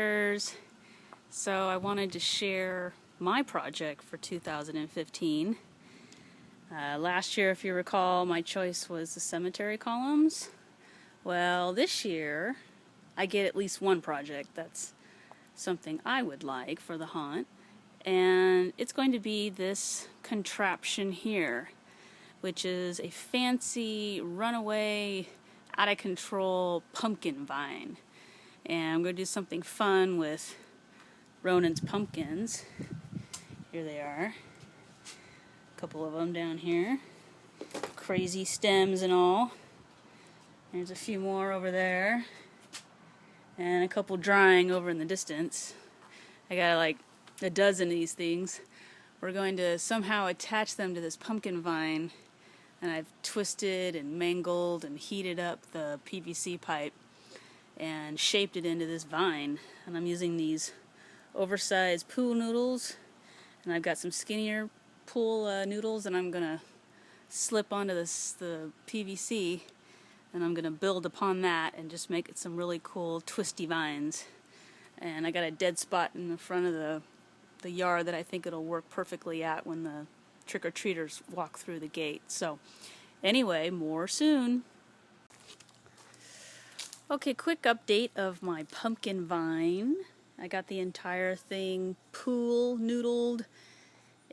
hunters. So I wanted to share my project for 2015. Last year, if you recall, my choice was the cemetery columns. Well, this year I get at least one project that's something I would like for the haunt, and it's going to be this contraption here, which is a fancy runaway out of control pumpkin vine. And I'm going to do something fun with Ronan's pumpkins. Here they are, a couple of them down here, crazy stems and all. There's a few more over there, and a couple drying over in the distance. I got like a dozen of these things. We're going to somehow attach them to this pumpkin vine, and I've twisted and mangled and heated up the PVC pipe and shaped it into this vine. And I'm using these oversized pool noodles, and I've got some skinnier pool noodles, and I'm gonna slip onto the PVC, and I'm gonna build upon that and just make it some really cool twisty vines. And I got a dead spot in the front of the yard that I think it'll work perfectly at when the trick-or-treaters walk through the gate. So anyway, more soon. Okay, quick update of my pumpkin vine. I got the entire thing pool noodled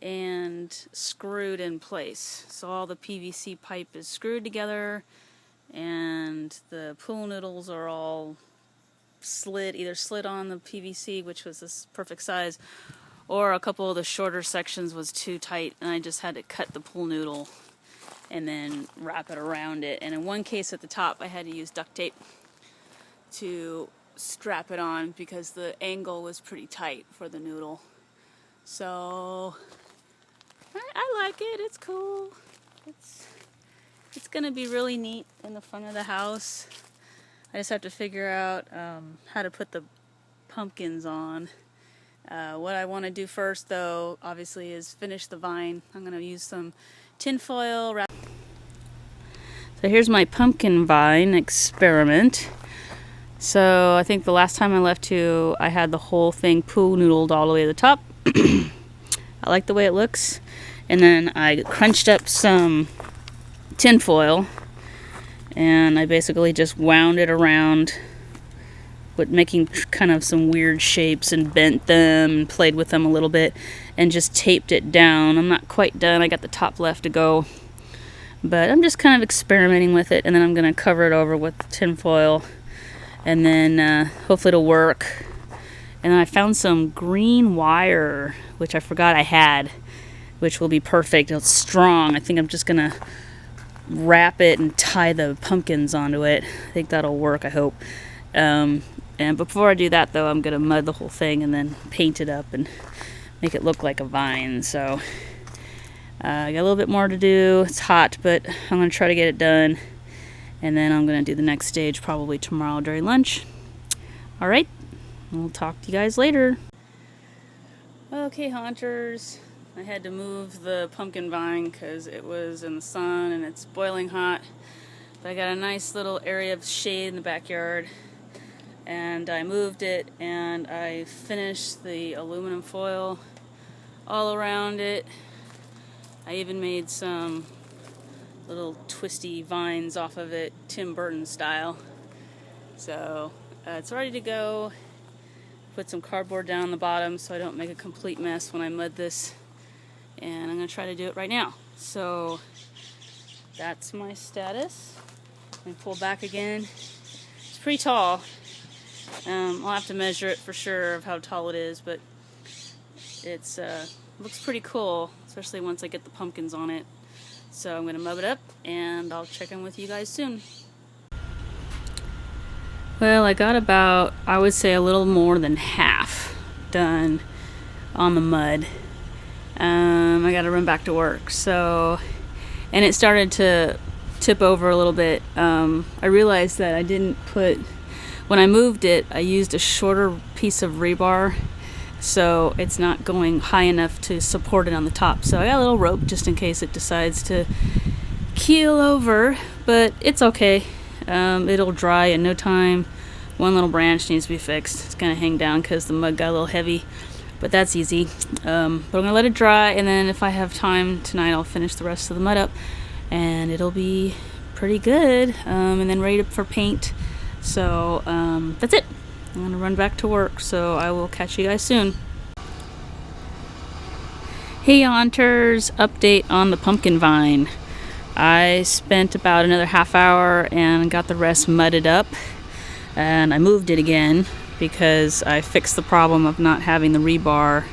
and screwed in place. So all the PVC pipe is screwed together, and the pool noodles are all either slid on the PVC, which was this perfect size, or a couple of the shorter sections was too tight, and I just had to cut the pool noodle and then wrap it around it. And in one case at the top, I had to use duct tape to strap it on because the angle was pretty tight for the noodle. So I like it. It's cool. It's gonna be really neat in the front of the house. I just have to figure out how to put the pumpkins on. What I want to do first, though, obviously, is finish the vine. I'm going to use some tin foil. So here's my pumpkin vine experiment. So I think the last time I left you, I had the whole thing pool noodled all the way to the top. I like the way it looks. And then I crunched up some tin foil, and I basically just wound it around, but making kind of some weird shapes, and bent them and played with them a little bit and just taped it down. I'm not quite done. I got the top left to go, but I'm just kind of experimenting with it, and then I'm going to cover it over with tin foil, and then hopefully it'll work. And then I found some green wire, which I forgot I had, which will be perfect. It's strong. I think I'm just going to wrap it and tie the pumpkins onto it. I think that'll work, I hope. And before I do that, though, I'm going to mud the whole thing and then paint it up and make it look like a vine. So I got a little bit more to do. It's hot, but I'm going to try to get it done. And then I'm going to do the next stage probably tomorrow during lunch. All right, we'll talk to you guys later. Okay, haunters. I had to move the pumpkin vine because it was in the sun and it's boiling hot. But I got a nice little area of shade in the backyard, and I moved it, and I finished the aluminum foil all around it. I even made some little twisty vines off of it, Tim Burton style. So it's ready to go. Put some cardboard down on the bottom so I don't make a complete mess when I mud this, and I'm going to try to do it right now. So that's my status. Let me pull back again. It's pretty tall. I'll have to measure it for sure of how tall it is, but it's looks pretty cool, especially once I get the pumpkins on it. So I'm going to mub it up, and I'll check in with you guys soon. Well, I got about, I would say, a little more than half done on the mud. I got to run back to work. So, and it started to tip over a little bit. I realized that I didn't put, when I moved it, I used a shorter piece of rebar, so it's not going high enough to support it on the top. So I got a little rope just in case it decides to keel over, but it's okay. It'll dry in no time. One little branch needs to be fixed. It's gonna hang down because the mud got a little heavy, but that's easy. But I'm gonna let it dry, and then if I have time tonight, I'll finish the rest of the mud up, and it'll be pretty good, and then ready for paint. So that's it. I'm gonna run back to work, so I will catch you guys soon. Hey Haunters, update on the pumpkin vine. I spent about another half hour and got the rest mudded up, and I moved it again because I fixed the problem of not having the rebar,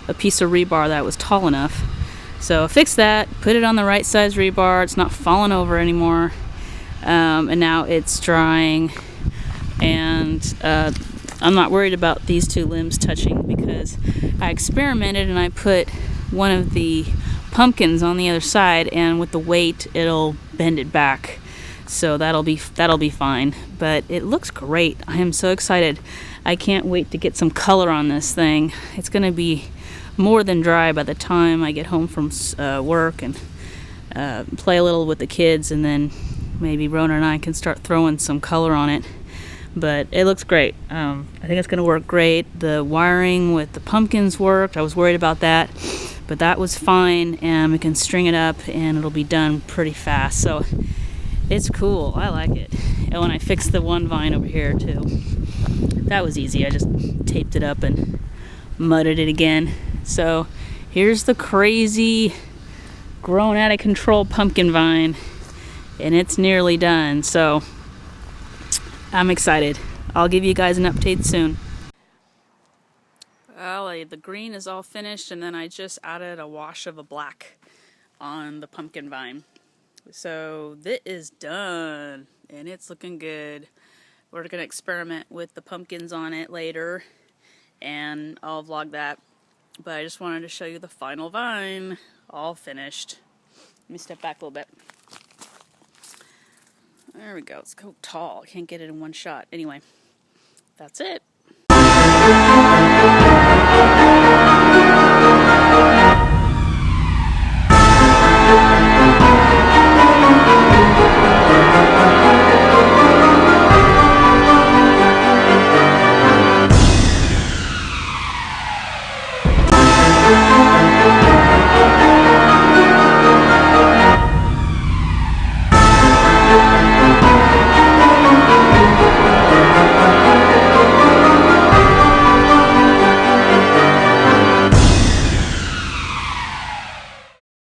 a piece of rebar that was tall enough. So I fixed that, put it on the right size rebar, it's not falling over anymore, and now it's drying, and I'm not worried about these two limbs touching because I experimented and I put one of the pumpkins on the other side, and with the weight it'll bend it back, so that'll be fine. But it looks great. I am so excited. I can't wait to get some color on this thing. It's gonna be more than dry by the time I get home from work and play a little with the kids, and then maybe Ronan and I can start throwing some color on it. But it looks great. I think it's gonna work great. The wiring with the pumpkins worked. I was worried about that, but that was fine, and we can string it up and it'll be done pretty fast. So it's cool. I like it. And when I fixed the one vine over here too, that was easy. I just taped it up and mudded it again. So here's the crazy, grown out of control pumpkin vine, and it's nearly done. So I'm excited. I'll give you guys an update soon. Well, the green is all finished, and then I just added a wash of a black on the pumpkin vine. So this is done, and it's looking good. We're going to experiment with the pumpkins on it later, and I'll vlog that. But I just wanted to show you the final vine, all finished. Let me step back a little bit. There we go. It's so tall. I can't get it in one shot. Anyway, that's it.